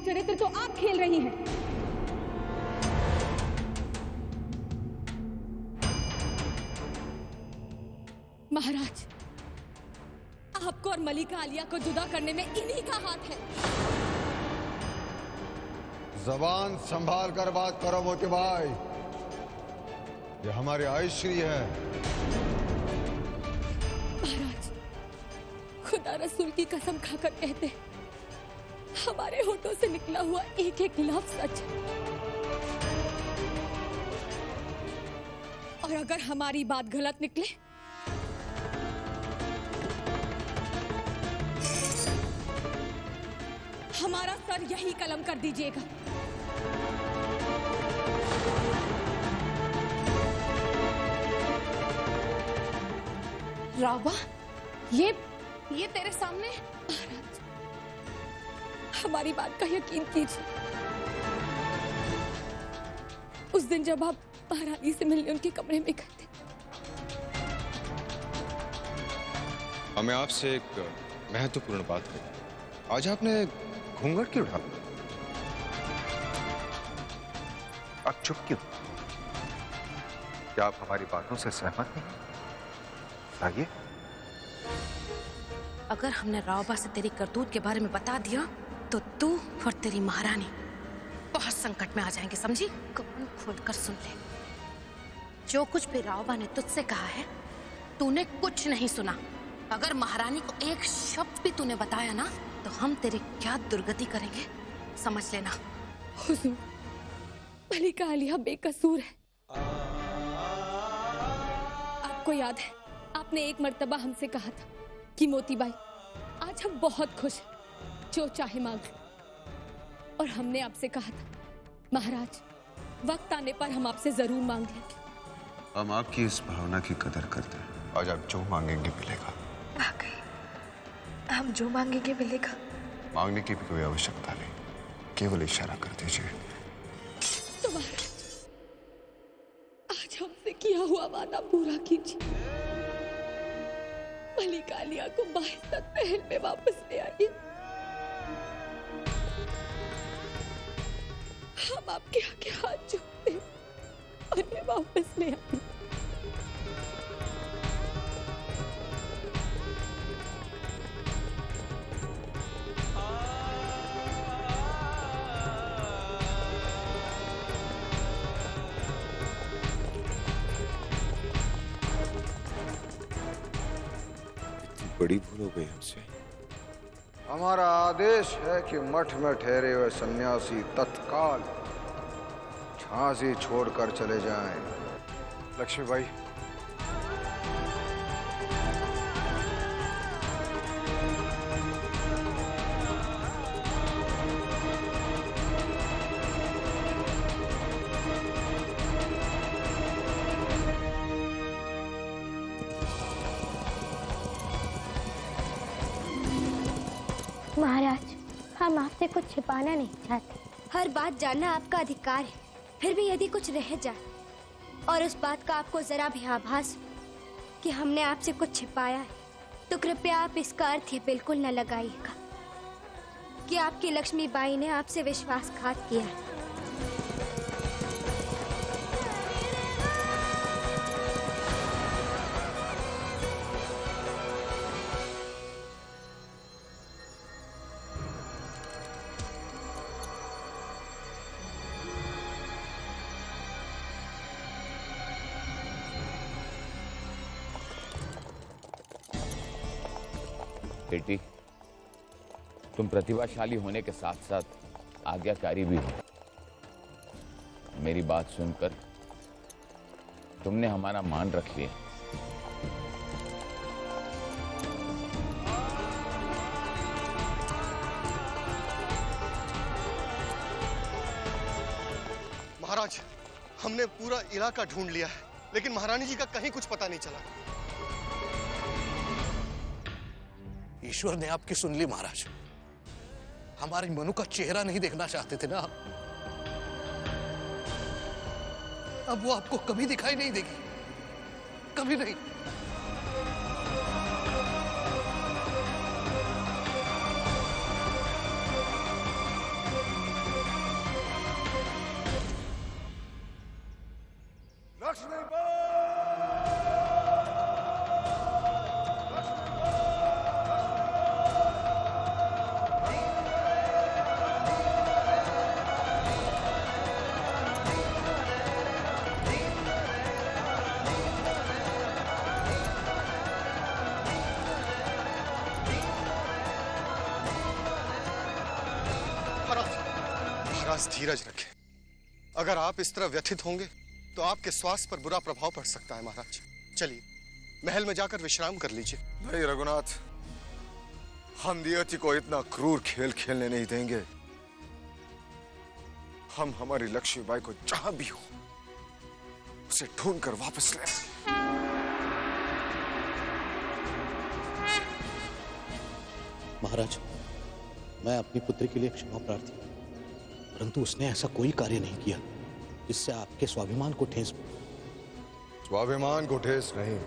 चरित्र तो आप खेल रही हैं। महाराज, आपको और मलिका आलिया को जुदा करने में इन्हीं का हाथ है। जबान संभाल कर बात करो मोती भाई, ये हमारे आयुश्री है। महाराज, खुदा रसूल की कसम खाकर कहते हैं, हमारे होठों से निकला हुआ एक एक लफ्ज सच है। और अगर हमारी बात गलत निकले हमारा सर यही कलम कर दीजिएगा। रावा, ये तेरे सामने। महाराज, हमारी बात का यकीन कीजिए। उस दिन जब आप महारानी से मिलने उनके कमरे में गए थे, हमें आपसे एक महत्वपूर्ण बात है। आज आपने घूंघट क्यों उठाया? आप चुप क्यों? क्या आप हमारी बातों से सहमत नहीं? आइए। अगर हमने रावबा से तेरी करतूत के बारे में बता दिया तो तू और तेरी महारानी बहुत संकट में आ जाएंगे, समझी? कान खोलकर सुन ले, जो कुछ भी रावबा ने तुझसे कहा है तूने कुछ नहीं सुना। अगर महारानी को एक शब्द भी तूने बताया ना तो हम तेरी क्या दुर्गति करेंगे, समझ लेना। हुजूर, मलिका आलिया बेकसूर है। आपको याद है, आपने एक मर्तबा हमसे कहा था कि मोतीबाई, आज हम बहुत खुश हैं, जो चाहे मांग लो। और हमने आपसे कहा था, महाराज, वक्त आने पर हम आपसे जरूर मांग लेंगे। हम आपकी इस भावना की कदर करते हैं। आज आप जो मांगेंगे मिलेगा। हम जो मांगेंगे मिलेगा। मांगने की भी कोई आवश्यकता नहीं, केवल इशारा कर दीजिए। तो महाराज, आज हमसे किया हुआ वादा पूरा कीजिए। मलिका आलिया को बाइज्जत महल में वापस ले आइए। हम आपके आगे हाथ जोड़ते हैं, उन्हें वापस ले आइए। बड़ी भूल हो गई हमसे। हमारा आदेश है कि मठ में ठहरे हुए सन्यासी तत्काल झांसी छोड़कर चले जाएं। लक्ष्मीबाई, महाराज, हम आपसे कुछ छिपाना नहीं चाहते। हर बात जानना आपका अधिकार है। फिर भी यदि कुछ रह जाए और उस बात का आपको जरा भी आभास कि हमने आपसे कुछ छिपाया है, तो कृपया आप इसका अर्थ ये बिल्कुल न लगाइएगा कि आपकी लक्ष्मीबाई ने आपसे विश्वासघात किया है। बेटी, तुम प्रतिभाशाली होने के साथ साथ आज्ञाकारी भी हो। मेरी बात सुनकर तुमने हमारा मान रख लिया। महाराज, हमने पूरा इलाका ढूंढ लिया है, लेकिन महारानी जी का कहीं कुछ पता नहीं चला। ईश्वर ने आपकी सुन ली महाराज। हमारे मनु का चेहरा नहीं देखना चाहते थे ना आप। अब वो आपको कभी दिखाई नहीं देगी, कभी नहीं। बस धीरज रखें। अगर आप इस तरह व्यथित होंगे तो आपके स्वास्थ्य पर बुरा प्रभाव पड़ सकता है महाराज। चलिए महल में जाकर विश्राम कर लीजिए। नहीं रघुनाथ, हम नियति को इतना क्रूर खेल खेलने नहीं देंगे। हम हमारी लक्ष्मीबाई को जहां भी हो उसे ढूंढकर वापस ले। महाराज, मैं अपनी पुत्री के लिए क्षमा प्रार्थी, परंतु उसने ऐसा कोई कार्य नहीं किया जिससे आपके स्वाभिमान को ठेस पहुंचे। स्वाभिमान को ठेस नहीं,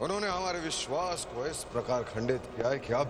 उन्होंने हमारे विश्वास को इस प्रकार खंडित किया है कि अब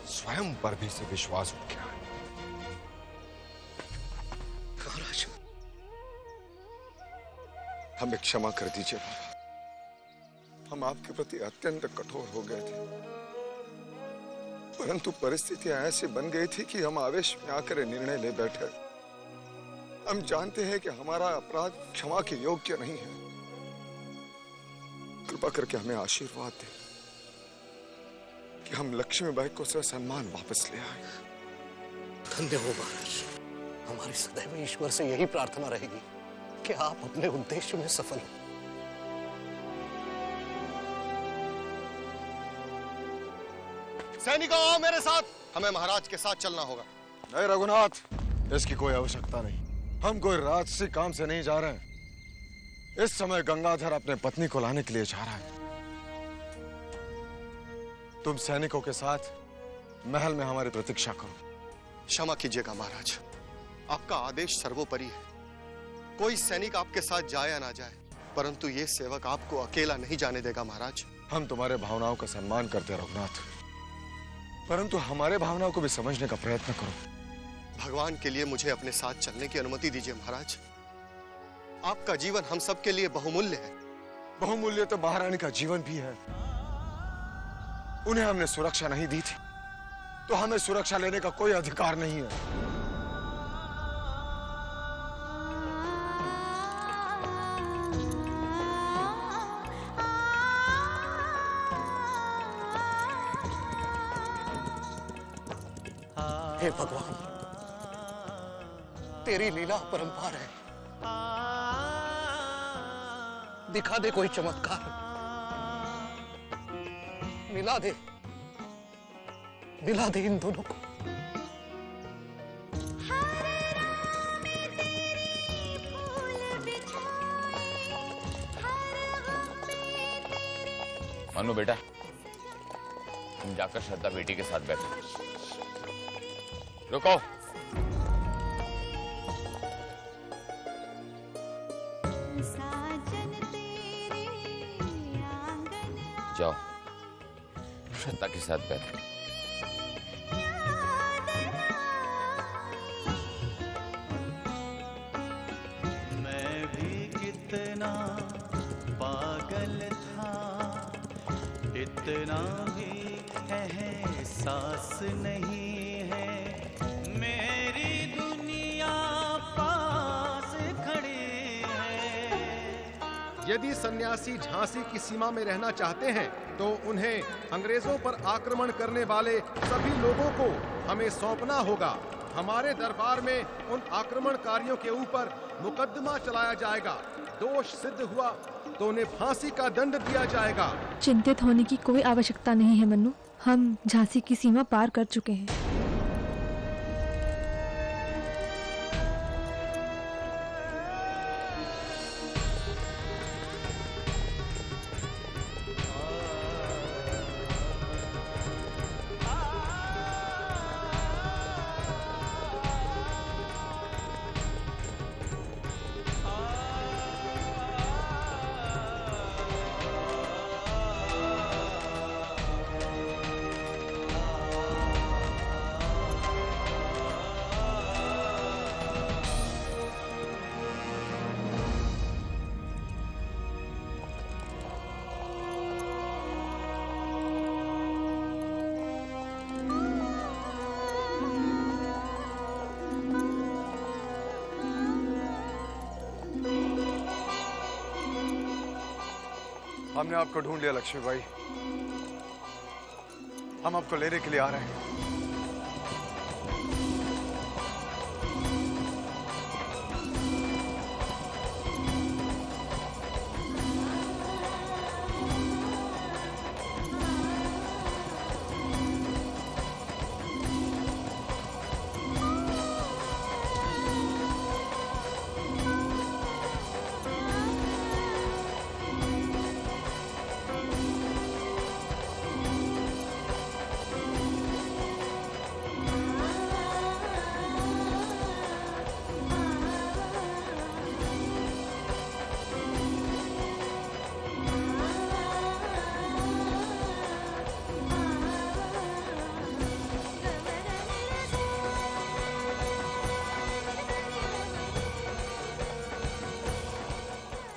स्वयं पर भी से विश्वास उठ गया है। महाराज, हमें क्षमा कर दीजिए बाबा, हम आपके प्रति अत्यंत कठोर हो गए थे, परंतु परिस्थितियां ऐसी बन गई थी कि हम आवेश में आकर निर्णय ले बैठे। हम जानते हैं कि हमारा अपराध क्षमा के योग्य नहीं है। कृपा करके हमें आशीर्वाद दें कि हम लक्ष्मीबाई को ससम्मान वापस ले आए। धन्य हो महाराज, हमारी सदैव ईश्वर से यही प्रार्थना रहेगी कि आप अपने उद्देश्य में सफल हो। सैनिकों आओ मेरे साथ, हमें महाराज के साथ चलना होगा। नहीं रघुनाथ, इसकी कोई आवश्यकता नहीं। हम कोई राजसी काम से नहीं जा रहे हैं। इस समय गंगाधर अपने पत्नी को लाने के लिए जा रहा है। तुम सैनिकों के साथ महल में हमारी प्रतीक्षा करो। क्षमा कीजिएगा महाराज, आपका आदेश सर्वोपरि है। कोई सैनिक आपके साथ जाए या ना जाए, परंतु ये सेवक आपको अकेला नहीं जाने देगा महाराज। हम तुम्हारे भावनाओं का सम्मान करते हैं रघुनाथ, परंतु हमारे भावनाओं को भी समझने का प्रयत्न करो। भगवान के लिए मुझे अपने साथ चलने की अनुमति दीजिए महाराज। आपका जीवन हम सब के लिए बहुमूल्य है। बहुमूल्य तो महारानी का जीवन भी है। उन्हें हमने सुरक्षा नहीं दी थी, तो हमें सुरक्षा लेने का कोई अधिकार नहीं है। हे भगवान, तेरी लीला परंपार है, दिखा दे कोई चमत्कार, मिला दे इन दोनों को। मनु बेटा, तुम जाकर श्रद्धा बेटी के साथ बैठो। रुको। जाओ, श्रद्धा के साथ बैठो। मैं भी कितना पागल था, इतना भी एहसास नहीं है, मेरी दुनिया पास खड़ी है। यदि सन्यासी झांसी की सीमा में रहना चाहते हैं तो उन्हें अंग्रेजों पर आक्रमण करने वाले सभी लोगों को हमें सौंपना होगा। हमारे दरबार में उन आक्रमणकारियों के ऊपर मुकदमा चलाया जाएगा। दोष सिद्ध हुआ तो उन्हें फांसी का दंड दिया जाएगा। चिंतित होने की कोई आवश्यकता नहीं है मन्नू, हम झांसी की सीमा पार कर चुके हैं। हमने आपको ढूंढ लिया लक्ष्मीबाई, हम आपको लेने के लिए आ रहे हैं।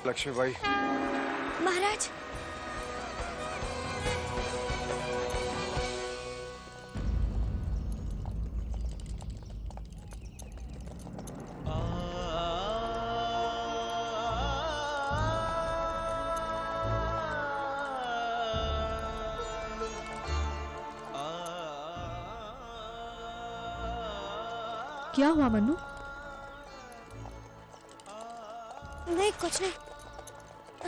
लक्ष्मीबाई। महाराज, क्या हुआ मन्नू? नहीं, कुछ नहीं।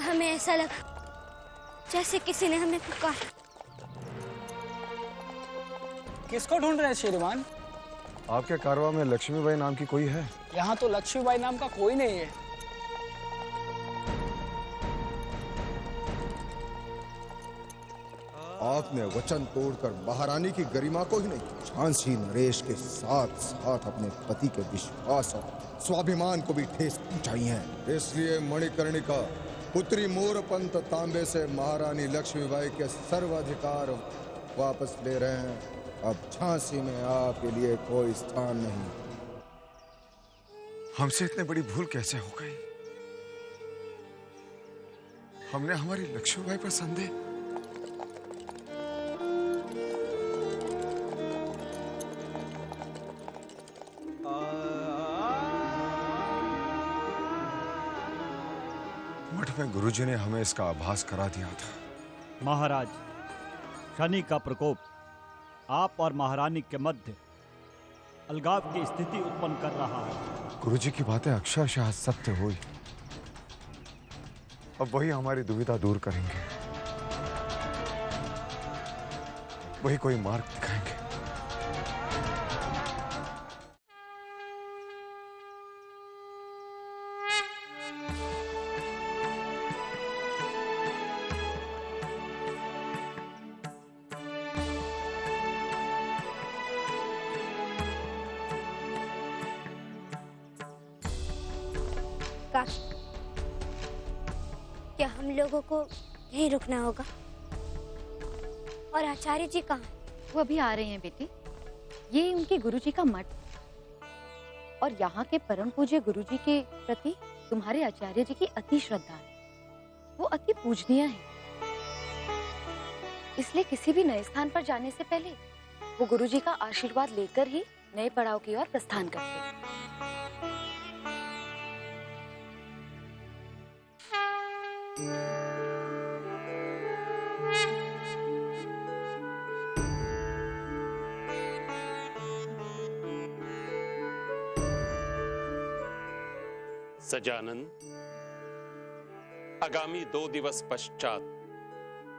हमें ऐसा लगा जैसे किसी ने हमें पुकारा। किसको ढूंढ रहे हैं श्रीमान? आपके कारवां में लक्ष्मीबाई नाम की कोई है? यहाँ तो लक्ष्मीबाई नाम का कोई नहीं है। आपने वचन तोड़कर महारानी की गरिमा को ही नहीं, झांसी नरेश के साथ साथ अपने पति के विश्वास और स्वाभिमान को भी ठेस पहुंचाई है। इसलिए मणिकर्णिका पुत्री मोरपंत तांबे से महारानी लक्ष्मीबाई के सर्वाधिकार वापस ले रहे हैं। अब झांसी में आपके लिए कोई स्थान नहीं। हमसे इतनी बड़ी भूल कैसे हो गई? हमने हमारी लक्ष्मीबाई पर संदेह। मठ में गुरुजी ने हमें इसका आभास करा दिया था। महाराज, शनि का प्रकोप आप और महारानी के मध्य अलगाव की स्थिति उत्पन्न कर रहा है। गुरुजी की बातें अक्षरशः सत्य हुई। अब वही हमारी दुविधा दूर करेंगे, वही कोई मार्ग दिखाएंगे। क्या हम लोगों को यहीं रुकना होगा? और आचार्य जी कहाँ? वो अभी आ रहे हैं बेटी। ये उनके गुरुजी का मठ और यहाँ के परम पूज्य गुरुजी के प्रति तुम्हारे आचार्य जी की अति श्रद्धा है। वो अति पूजनीय है, इसलिए किसी भी नए स्थान पर जाने से पहले वो गुरुजी का आशीर्वाद लेकर ही नए पड़ाव की ओर प्रस्थान करते हैं। सजानन, आगामी 2 दिवस पश्चात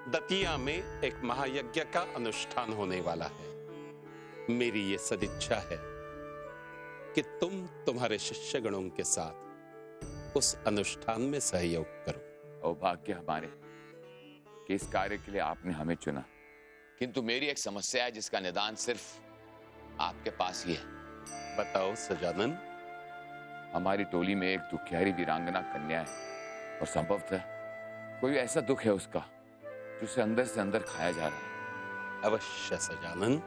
दतिया में एक महायज्ञ का अनुष्ठान होने वाला है। मेरी ये सदिच्छा है कि तुम तुम्हारे शिष्यगणों के साथ उस अनुष्ठान में सहयोग करो। सौभाग्य हमारे कि इस कार्य के लिए आपने हमें चुना, किंतु मेरी एक समस्या है जिसका निदान सिर्फ आपके पास ही है। बताओ सजानन। हमारी टोली में एक दुखियारी वीरांगना कन्या है और संभवतः कोई ऐसा दुख है उसका जो उसे अंदर से अंदर खाया जा रहा है। अवश्य सजानन,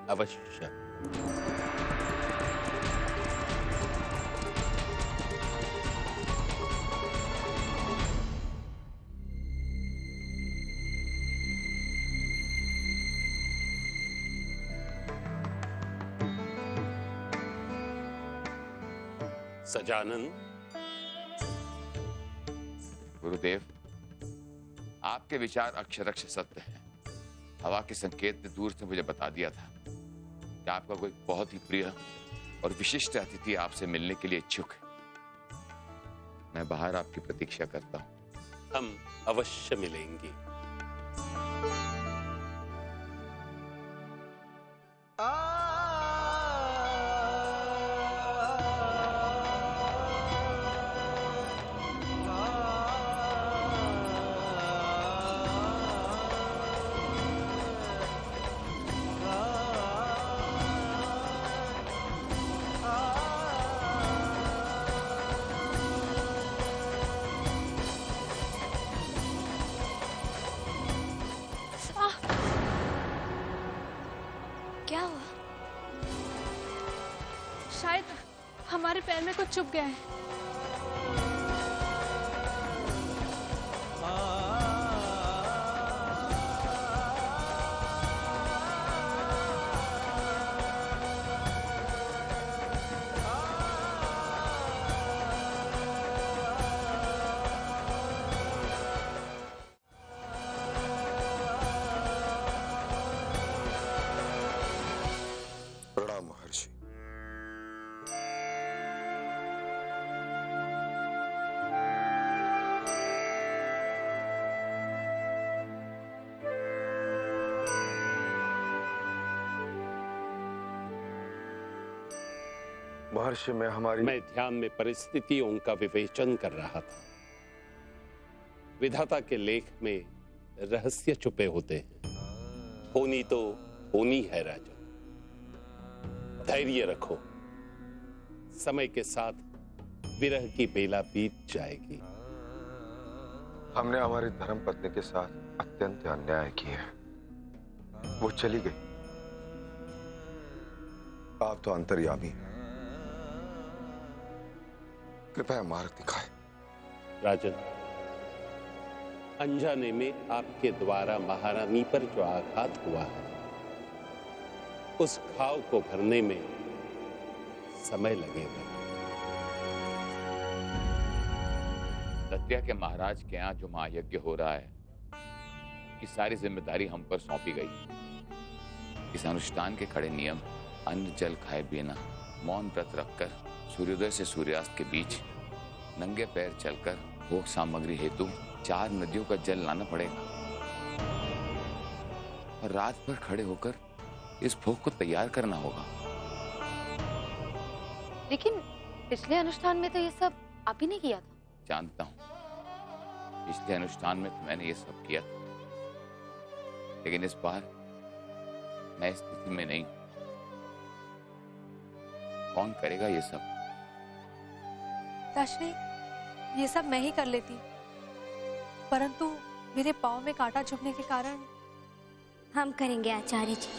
अवश्य। सजानन। गुरुदेव, आपके विचार अक्षरक्ष सत्य हैं। हवा के संकेत ने दूर से मुझे बता दिया था कि आपका कोई बहुत ही प्रिय और विशिष्ट अतिथि आपसे मिलने के लिए इच्छुक है। मैं बाहर आपकी प्रतीक्षा करता हूं। हम अवश्य मिलेंगे। क्या हुआ? शायद हमारे पैर में कुछ चुभ गया है। महर्षि मैं ध्यान में परिस्थितियों का विवेचन कर रहा था। विधाता के लेख में रहस्य छुपे होते हैं। होनी तो होनी है राजा, धैर्य रखो। समय के साथ विरह की बेला बीत जाएगी। हमने हमारी धर्मपत्नी के साथ अत्यंत अन्याय किया है। वो चली गई। आप तो अंतर्यामी हैं। कृपया मार्ग दिखाए। राजन, अनजाने में आपके द्वारा महारानी पर जो आघात हुआ है, उस घाव को भरने में समय लगेगा। दतिया के महाराज के यहाँ जो महायज्ञ हो रहा है, की सारी जिम्मेदारी हम पर सौंपी गई। इस अनुष्ठान के खड़े नियम अन्न जल खाए बिना मौन व्रत रखकर सूर्योदय से सूर्यास्त के बीच नंगे पैर चलकर भोग सामग्री हेतु 4 नदियों का जल लाना पड़ेगा और रात भर खड़े होकर इस भोग को तैयार करना होगा। लेकिन पिछले अनुष्ठान में तो ये सब आप ही ने किया था। जानता हूं, पिछले अनुष्ठान में तो मैंने ये सब किया था, लेकिन इस बार मैं इस स्थिति में नहीं। कौन करेगा ये सब? दाशनी, ये सब मैं ही कर लेती, परंतु मेरे पाँव में कांटा चुभने के कारण। हम करेंगे आचार्य जी।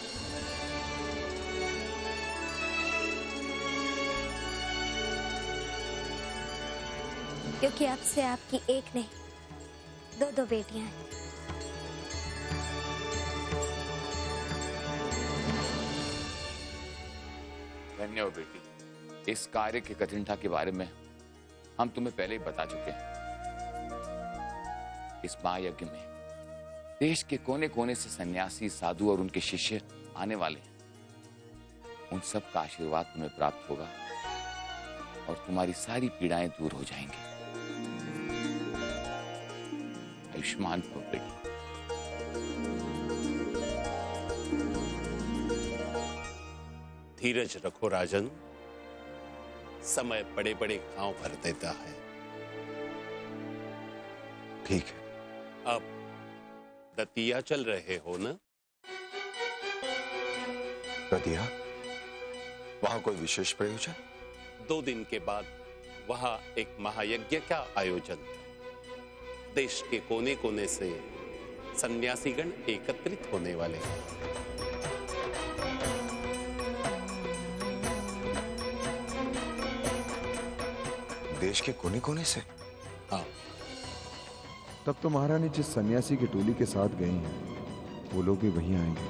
क्योंकि अब से आपकी एक नहीं 2 बेटियां हैं। धन्य हो बेटी। इस कार्य की कठिनता के बारे में हम तुम्हें पहले ही बता चुके हैं। इस महायज्ञ में देश के कोने कोने से सन्यासी, साधु और उनके शिष्य आने वाले हैं। उन सब का आशीर्वाद तुम्हें प्राप्त होगा और तुम्हारी सारी पीड़ाएं दूर हो जाएंगी। आयुष्मान भव बेटी। धीरज रखो राजन, समय बड़े बड़े घाव भर देता है। ठीक है। अब दतिया चल रहे हो ना? दतिया? वहां कोई विशेष प्रयोजन? 2 दिन के बाद वहां एक महायज्ञ का आयोजन। देश के कोने कोने से सन्यासीगण एकत्रित होने वाले हैं। देश के कोने कोने से? हाँ। तब तो महारानी जिस सन्यासी की टोली के साथ गई हैं, वो लोग भी वहीं आएंगे।